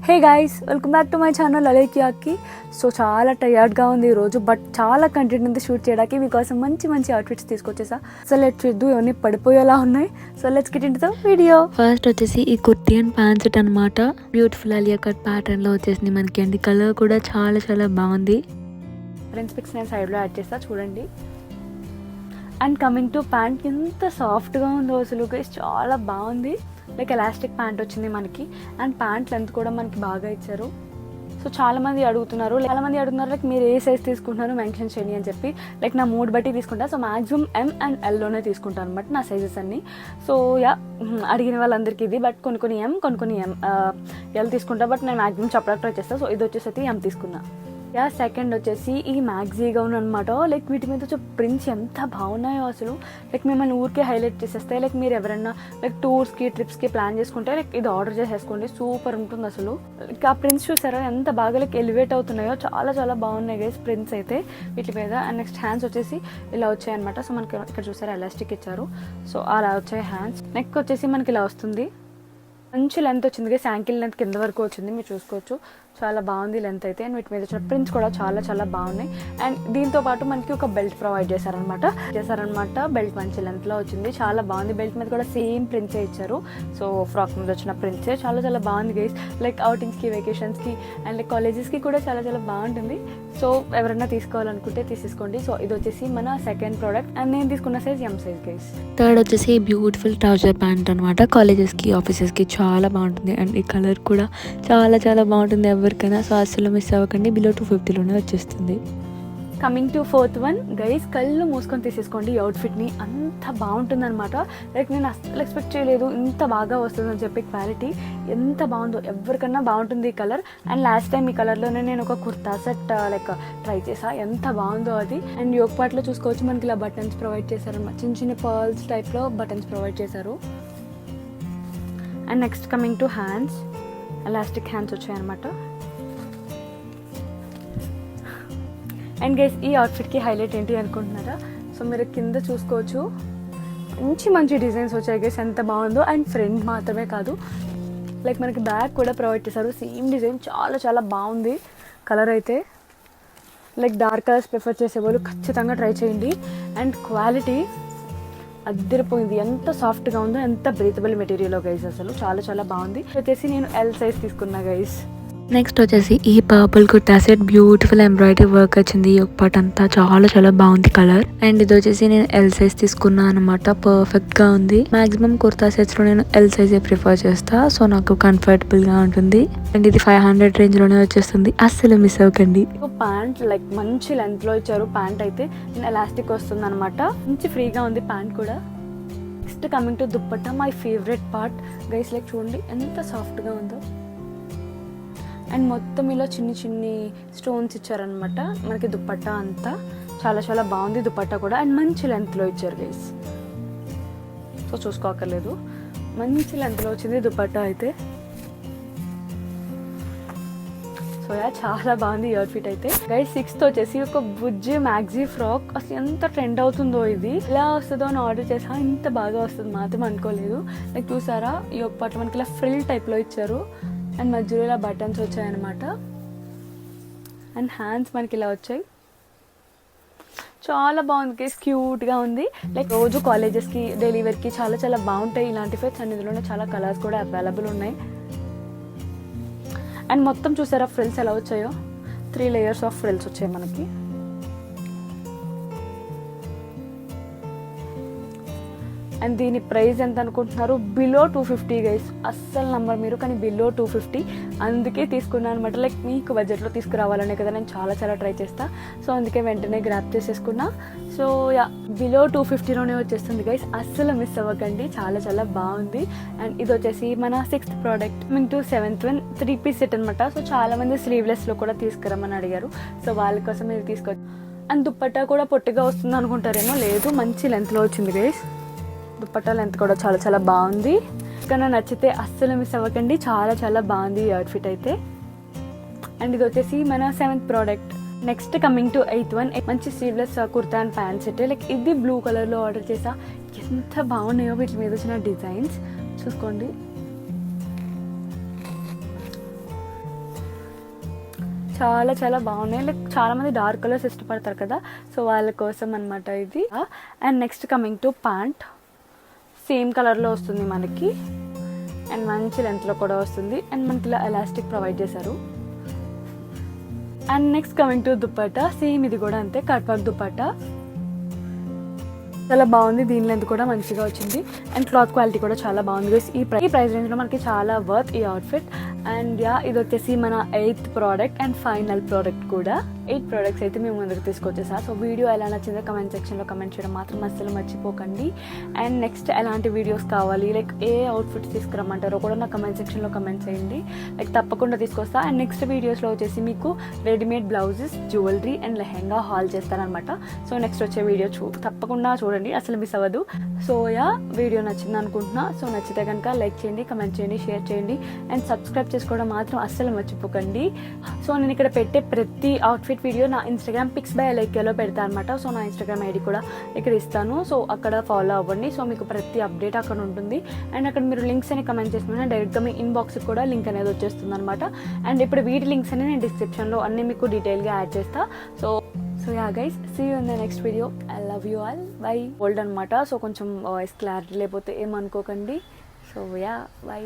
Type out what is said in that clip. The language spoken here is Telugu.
Hey guys, welcome back to my channel అలేకియాకి. సో చాలా టయర్డ్గా ఉంది ఈరోజు, బట్ చాలా కంటెంట్ ఉంది షూట్ చేయడానికి. మీకోసం మంచి మంచి అవుట్ఫిట్స్ తీసుకొచ్చేసా. సో లెట్స్ చూద్దు, ఇవన్నీ పడిపోయేలా ఉన్నాయి. So let's get into the video. First వచ్చేసి ఈ కుర్తీ అండ్ ప్యాంట్ సెట్ అనమాట. బ్యూటిఫుల్ అలియా కట్ ప్యాటర్న్ లో వచ్చేసింది మనకి. అండి కలర్ కూడా చాలా చాలా బాగుంది. ఫ్రెండ్స్ పిక్స్ నేను సైడ్లో యాడ్ చేస్తా చూడండి. అండ్ కమింగ్ టు ప్యాంట్, ఎంత సాఫ్ట్గా ఉందో అసలు గైస్, చాలా బాగుంది. లైక్ ఎలాస్టిక్ ప్యాంట్ వచ్చింది మనకి. అండ్ ప్యాంట్ లెంత్ కూడా మనకి బాగా ఇచ్చారు. సో చాలామంది అడుగుతున్నారు లైక్ మీరు ఏ సైజ్ తీసుకుంటున్నారు మెన్షన్ చేయండి అని చెప్పి. లైక్ నా మూడ్ బట్టి తీసుకుంటా. సో మ్యాక్సిమం ఎం అండ్ ఎల్లోనే తీసుకుంటాను అనమాట నా సైజెస్ అన్నీ. సో యా, అడిగిన వాళ్ళందరికీ ఇది, బట్ కొన్ని ఎం కొన్ని ఎల్ తీసుకుంటా. బట్ నేను మ్యాక్సిమం చెప్పడానికి ట్రై చేస్తాను. సో ఇది వచ్చేసి ఎం తీసుకున్నా. యా, సెకండ్ వచ్చేసి ఈ మ్యాక్సీ గౌన్ అనమాట. లైక్ వీటి మీద వచ్చే ప్రింట్స్ ఎంత బాగున్నాయో అసలు. లైక్ మిమ్మల్ని ఊరికే హైలైట్ చేసేస్తాయి. లైక్ మీరు ఎవరైనా లైక్ టూర్స్కి ట్రిప్స్కి ప్లాన్ చేసుకుంటే లైక్ ఇది ఆర్డర్ చేసేసుకోండి, సూపర్ ఉంటుంది అసలు. లైక్ ఆ ప్రింట్స్ చూసారా ఎంత బాగా లైక్ ఎలివేట్ అవుతున్నాయో, చాలా చాలా బాగున్నాయి గైస్ ప్రింట్స్ అయితే వీటి మీద. అండ్ నెక్స్ట్ హ్యాండ్స్ వచ్చేసి ఇలా వచ్చాయన్నమాట. సో మనకి ఇక్కడ చూసారా ఎలాస్టిక్ ఇచ్చారు. సో అలా వచ్చాయి హ్యాండ్స్. నెక్ వచ్చేసి మనకి ఇలా వస్తుంది. మంచి లెంత్ వచ్చింది గైస్, యాంకిల్ లెంత్ కింద వరకు వచ్చింది, మీరు చూసుకోవచ్చు. చాలా బాగుంది లెంత్ అయితే. అండ్ వీటి మీద వచ్చిన ప్రింట్స్ కూడా చాలా చాలా బాగున్నాయి. అండ్ దీంతో పాటు మనకి ఒక బెల్ట్ ప్రొవైడ్ చేశారనమాట. బెల్ట్ మంచి లెంత్లో వచ్చింది, చాలా బాగుంది. బెల్ట్ మీద కూడా సేమ్ ప్రింట్సే ఇచ్చారు. సో ఫ్రాక్ మీద వచ్చిన ప్రింట్సే చాలా చాలా బాగుంది గైస్. లైక్ అవుటింగ్స్కి, వెకేషన్స్కి అండ్ లైక్ కాలేజెస్కి కూడా చాలా చాలా బాగుంటుంది. సో ఎవరైనా తీసుకోవాలనుకుంటే తీసుకోండి. సో ఇది వచ్చేసి మన సెకండ్ ప్రోడక్ట్. అండ్ నేను తీసుకున్న size M size guys. Third వచ్చేసి బ్యూటిఫుల్ ట్రౌజర్ ప్యాంట్ అనమాట. కాలేజెస్కి, ఆఫీసెస్కి చాలా బాగుంటుంది. అండ్ ఈ కలర్ కూడా చాలా చాలా బాగుంటుంది ఎవరికైనా. సో అసలు మిస్ అవ్వకండి, బిలో 250లోనే వచ్చేస్తుంది. Coming to fourth one guy's, కళ్ళు మూసుకొని తీసేసుకోండి ఈ అవుట్ఫిట్ని, అంత బాగుంటుంది అనమాట. లైక్ నేను అసలు ఎక్స్పెక్ట్ చేయలేదు ఇంత బాగా వస్తుందని చెప్పి. క్వాలిటీ ఎంత బాగుందో, ఎవరికన్నా బాగుంటుంది ఈ కలర్. అండ్ లాస్ట్ టైం ఈ కలర్లోనే నేను ఒక కుర్తా సెట్ లైక్ ట్రై చేసా, ఎంత బాగుందో అది. అండ్ యోగ్ పార్ట్లో చూసుకోవచ్చు మనకి ఇలా బటన్స్ ప్రొవైడ్ చేశారన్నమాట. చిన్న చిన్న పర్ల్స్ టైప్లో బటన్స్ ప్రొవైడ్ చేశారు. And next coming to hands, elastic hands వచ్చాయన్నమాట. అండ్ గైస్ ఈ అవుట్ఫిట్కి హైలైట్ ఏంటి అనుకుంటున్నారా? సో మీరు కింద చూసుకోవచ్చు, మంచి డిజైన్స్ వచ్చాయి గైస్, ఎంత బాగుందో. అండ్ ఫ్రంట్ మాత్రమే కాదు, లైక్ మనకి బ్యాక్ కూడా ప్రొవైడ్ చేశారు, సేమ్ డిజైన్, చాలా చాలా బాగుంది కలర్ అయితే. లైక్ డార్క్ కలర్స్ ప్రిఫర్ చేసేవాళ్ళు ఖచ్చితంగా ట్రై చేయండి. అండ్ క్వాలిటీ అద్దరిపోయింది, ఎంత సాఫ్ట్గా ఉందో, ఎంత బ్రీతబుల్ మెటీరియల్ గైస్, అసలు చాలా చాలా బాగుంది. వచ్చేసి నేను ఎల్ సైజ్ తీసుకున్నా గైస్. నెక్స్ట్ వచ్చేసి ఈ purple kurta set, beautiful embroidery work వచ్చింది ఈ పార్ట్ అంతా, చాలా చాలా బాగుంది కలర్. అండ్ ఇది వచ్చేసి నేను ఎల్ సైజ్ తీసుకున్నాను అనమాట. పర్ఫెక్ట్ గా ఉంది. మాక్సిమం కుర్తా సెట్స్ లో నేను ఎల్ సైజే ప్రిఫర్ చేస్తా, సో నాకు కంఫర్టబుల్ గా ఉంటుంది. అండ్ ఇది 500 రేంజ్ లోనే వచ్చేస్తుంది, అస్సలు మిస్ అవ్వకండి. ప్యాంట్ లైక్ మంచి లెంత్ లో ఇచ్చారు. ప్యాంట్ అయితే ఎలాస్టిక్ వస్తుంది అనమాట, మంచి ఫ్రీగా ఉంది ప్యాంట్ కూడా. Next coming to dupatta, my favourite part guys. Like చూడండి ఎంత సాఫ్ట్ గా ఉందో. అండ్ మొత్తం ఇలా చిన్ని స్టోన్స్ ఇచ్చారనమాట మనకి దుప్పట్టా అంతా, చాలా చాలా బాగుంది దుప్పట్టా కూడా. అండ్ మంచి లెంత్లో ఇచ్చారు గైస్, సో చూసుకోకర్లేదు, మంచి లెంత్లో వచ్చింది దుప్పట్టా అయితే. సో యా, చాలా బాగుంది ఈ అవుట్ఫిట్ అయితే గైస్. 6th వచ్చేసి ఒక బుజ్జి మ్యాక్సీ ఫ్రాక్. అసలు ఎంత ట్రెండ్ అవుతుందో ఇది, ఇలా వస్తుందో అని ఆర్డర్ చేసా, ఇంత బాగా వస్తుంది మాత్రం అనుకోలేదు. లైక్ చూసారా, ఈ ఒక పాట మనకి ఇలా ఫ్రిల్ టైప్లో ఇచ్చారు. అండ్ మధ్యలో ఇలా బటన్స్ వచ్చాయన్నమాట. అండ్ హ్యాండ్స్ మనకి ఇలా వచ్చాయి, చాలా బాగుంది కేస్, క్యూట్గా ఉంది. లైక్ రోజు కాలేజెస్కి, డైలీ వేర్కి చాలా చాలా బాగుంటాయి ఇలాంటి ఫిట్స్. అండ్ ఇందులోనే చాలా కలర్స్ కూడా అవైలబుల్ ఉన్నాయి. అండ్ మొత్తం చూసారా ఫ్రిల్స్ ఎలా వచ్చాయో, 3 లేయర్స్ ఆఫ్ ఫ్రిల్స్ వచ్చాయి మనకి. అండ్ దీని ప్రైస్ ఎంత అనుకుంటున్నారు? బిలో 250 గైస్, అస్సలు నంబర్ మీరు, కానీ బిలో 250. అందుకే తీసుకున్నాను అనమాట. లైక్ మీకు బడ్జెట్లో తీసుకురావాలనే కదా నేను చాలా చాలా ట్రై చేస్తా. సో అందుకే వెంటనే గ్రాప్ చేసేసుకున్నా. సో యా, బిలో 250లోనే వచ్చేస్తుంది గైస్, అస్సలు మిస్ అవ్వకండి, చాలా చాలా బాగుంది. అండ్ ఇది వచ్చేసి మన 6th product. Coming to 7th one, 3 piece set అనమాట. సో చాలా మంది స్లీవ్లెస్లో కూడా తీసుకురమ్మని అడిగారు, సో వాళ్ళ కోసం మీరు తీసుకోవచ్చు. అండ్ దుప్పట్టా కూడా పొట్టిగా వస్తుంది అనుకుంటారేమో, లేదు మంచి లెంత్లో వచ్చింది గైస్. దుప్పట్టా లెంత్ కూడా చాలా చాలా బాగుంది. కానీ నచ్చితే అస్సలు మిస్ అవ్వకండి, చాలా చాలా బాగుంది ఈ అవుట్ఫిట్ అయితే. అండ్ ఇది వచ్చేసి మన 7th product. Next coming to 8th one, మంచి sleeveless kurta and pant set. Like ఇది బ్లూ కలర్లో ఆర్డర్ చేసా, ఎంత బాగున్నాయో వీటి మీద వచ్చిన డిజైన్స్ చూసుకోండి. చాలా చాలా బాగున్నాయి. లైక్ చాలామంది డార్క్ కలర్స్ ఇష్టపడతారు కదా, సో వాళ్ళ కోసం అనమాట ఇది. And next coming to pant, same కలర్లో వస్తుంది మనకి అండ్ మంచి లెంత్లో కూడా వస్తుంది అండ్ మనకి ఇలా ఎలాస్టిక్ ప్రొవైడ్ చేశారు. And next coming to dupatta, same ఇది కూడా అంతే, కట్ వర్క్ దుపట్టా. చాలా బాగుంది, దీని లెంత్ కూడా మంచిగా వచ్చింది అండ్ క్లాత్ క్వాలిటీ కూడా చాలా బాగుంది. ఈ ప్రైస్ రేంజ్లో మనకి చాలా వర్త్ ఈ అవుట్ఫిట్. అండ్ ఇది వచ్చేసి మన 8th product and final product కూడా. 8 ప్రోడక్ట్స్ అయితే మేము ముందుకు తీసుకొచ్చేసా. సో వీడియో ఎలా నచ్చిందో కమెంట్ సెక్షన్లో కమెంట్ చేయడం మాత్రం అస్సలు మర్చిపోకండి. అండ్ నెక్స్ట్ ఎలాంటి వీడియోస్ కావాలి, లైక్ ఏ అవుట్ఫిట్స్ తీసుకురమ్మంటారో కూడా నా కమెంట్ సెక్షన్లో కమెంట్ చేయండి, లైక్ తప్పకుండా తీసుకొస్తా. అండ్ నెక్స్ట్ వీడియోస్లో వచ్చేసి మీకు readymade blouses, jewellery and lehenga haul చేస్తానమాట. సో నెక్స్ట్ వచ్చే వీడియో తప్పకుండా చూడండి, అసలు మిస్ అవ్వదు. సో వీడియో నచ్చింది అనుకుంటున్నా. సో నచ్చితే కనుక లైక్ చేయండి, కమెంట్ చేయండి, షేర్ చేయండి అండ్ సబ్స్క్రైబ్ చేసుకోవడం మాత్రం అస్సలు మర్చిపోకండి. సో నేను ఇక్కడ పెట్టే ప్రతి అవుట్ఫిట్ వీడియో నా ఇన్స్టాగ్రామ్ పిక్స్ బై లైక్లో పెడతాను అనమాట. సో నా ఇన్స్టాగ్రామ్ ఐడి కూడా ఇక్కడ ఇస్తాను, సో అక్కడ ఫాలో అవ్వండి. సో మీకు ప్రతి అప్డేట్ అక్కడ ఉంటుంది అండ్ అక్కడ మీరు లింక్స్ అని కమెంట్ చేస్తున్నా డైరెక్ట్గా మీ ఇన్బాక్స్కి కూడా లింక్ అనేది వచ్చేస్తుంది అనమాట. అండ్ ఇప్పుడు వీటి లింక్స్ అని నేను డిస్క్రిప్షన్లో అన్నీ మీకు డీటెయిల్గా యాడ్ చేస్తా. So guys, see you in the next video. I love you all. Bye. Old అనమాట, సో కొంచెం వాయిస్ క్లారిటీ లేకపోతే ఏమనుకోకండి. So by.